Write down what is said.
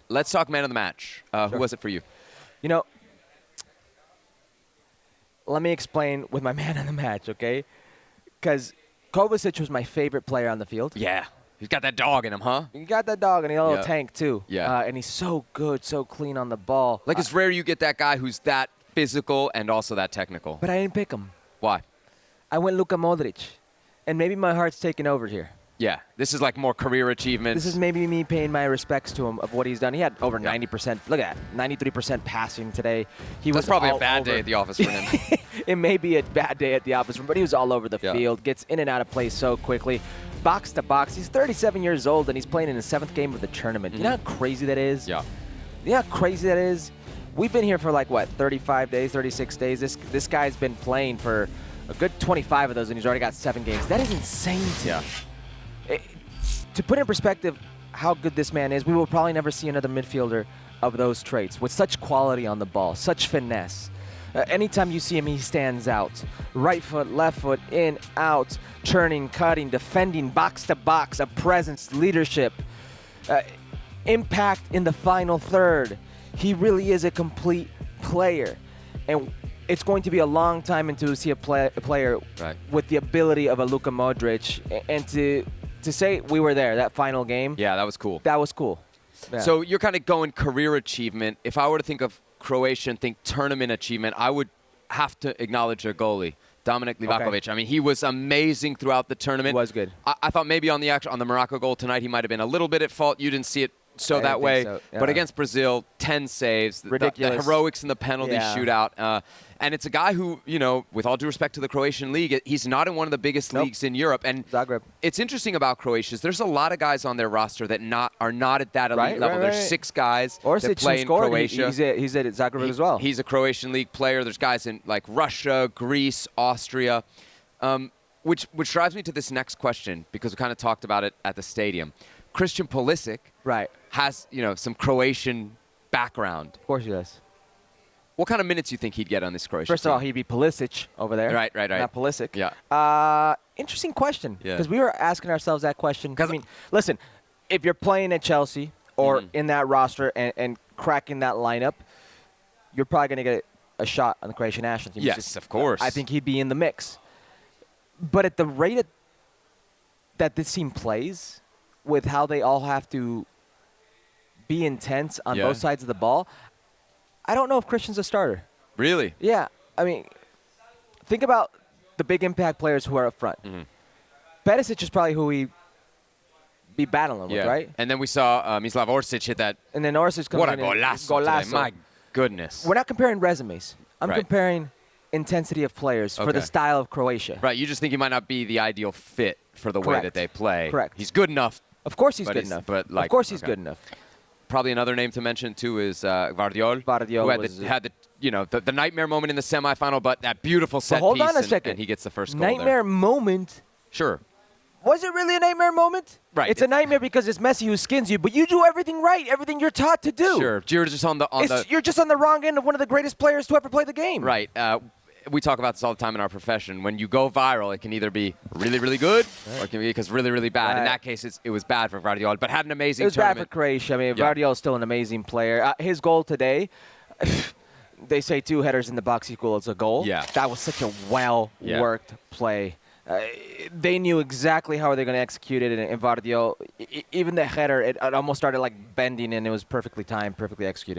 Let's talk man of the match. Sure. Who was it for you? You know, let me explain with my man of the match, okay? Because Kovacic was my favorite player on the field. Yeah. He's got that dog in him, huh? He got that dog and he got a little Yeah. tank, too. Yeah. And he's so good, so clean on the ball. Like, it's rare you get that guy who's that physical and also that technical. But I didn't pick him. Why? I went Luka Modric. And maybe my heart's taken over here. Yeah. This is like more career achievements. This is maybe me paying my respects to him of what he's done. He had over 90%. Look at that. 93% passing today. That's probably a bad day at the office for him. It may be a bad day at the office, but he was all over the Yeah. field, gets in and out of play so quickly. Box to box. He's 37 years old, and he's playing in the 7th game of the tournament. You know how crazy that is? Yeah. You know how crazy that is? We've been here for like, what, 35 days, 36 days? This guy's been playing for a good 25 of those, and he's already got 7 games. That is insane to me. To put in perspective how good this man is, we will probably never see another midfielder of those traits with such quality on the ball, such finesse. Anytime you see him, he stands out. Right foot, left foot, in, out, turning, cutting, defending, box to box, a presence, leadership, impact in the final third. He really is a complete player. And it's going to be a long time until we see a player with the ability of a Luka Modric. And to say we were there, that final game. Yeah, that was cool. That was cool. Yeah. So you're kind of going career achievement. If I were to think of Croatia and think tournament achievement, I would have to acknowledge their goalie, Dominik Livakovic. Okay. I mean, he was amazing throughout the tournament. He was good. I thought maybe on the Morocco goal tonight, he might have been a little bit at fault. You didn't see it I that didn't way. think so. But Yeah. against Brazil, 10 saves. Ridiculous. The heroics in the penalty Yeah. shootout. And it's a guy who, you know, with all due respect to the Croatian league, he's not in one of the biggest leagues in Europe. And Zagreb. it's interesting about Croatia is there's a lot of guys on their roster that are not at that elite level. There's 6 guys that Orsic play in scored. Croatia. He's at Zagreb as well. He's a Croatian league player. There's guys in like Russia, Greece, Austria, which drives me to this next question because we kind of talked about it at the stadium. Christian Pulisic has, you know, some Croatian background. Of course he does. What kind of minutes do you think he'd get on this Croatian First of all, he'd be Pulisic over there. Right. Not Pulisic. Yeah. Interesting question. Yeah. Because we were asking ourselves that question. I mean, listen, if you're playing at Chelsea or in that roster and cracking that lineup, you're probably going to get a shot on the Croatian national team. Yes, of course. I think he'd be in the mix. But at the rate that this team plays, with how they all have to be intense on both sides of the ball, I don't know if Christian's a starter. Really? Yeah. I mean, think about the big impact players who are up front. Perisic is probably who we be battling with, right? And then we saw Mislav Orsic hit that. And then Orsic comes What a in and golazo today. My goodness. We're not comparing resumes. I'm comparing intensity of players for the style of Croatia. Right. You just think he might not be the ideal fit for the way that they play. Correct. He's good enough. Of course he's good enough. But like, of course he's good enough. Probably another name to mention too is Guardiol. Guardiol who had the nightmare moment in the semifinal, but that beautiful set hold piece on a second. and he gets the first goal Nightmare moment. Sure. Was it really a nightmare moment? Right. It's a nightmare because it's Messi who skins you, but you do everything right, everything you're taught to do. Sure. You're just You're just on the wrong end of one of the greatest players to ever play the game. Right. We talk about this all the time in our profession. When you go viral, it can either be really, really good or it can be really, really bad. In that case, it was bad for Guardiola, but had an amazing tournament. It was bad for Croatia. I mean, Guardiola is still an amazing player. His goal today, they say 2 headers in the box equals a goal. Yeah. That was such a well-worked play. They knew exactly how they going to execute it, and Guardiola, even the header, it almost started like bending, and it was perfectly timed, perfectly executed.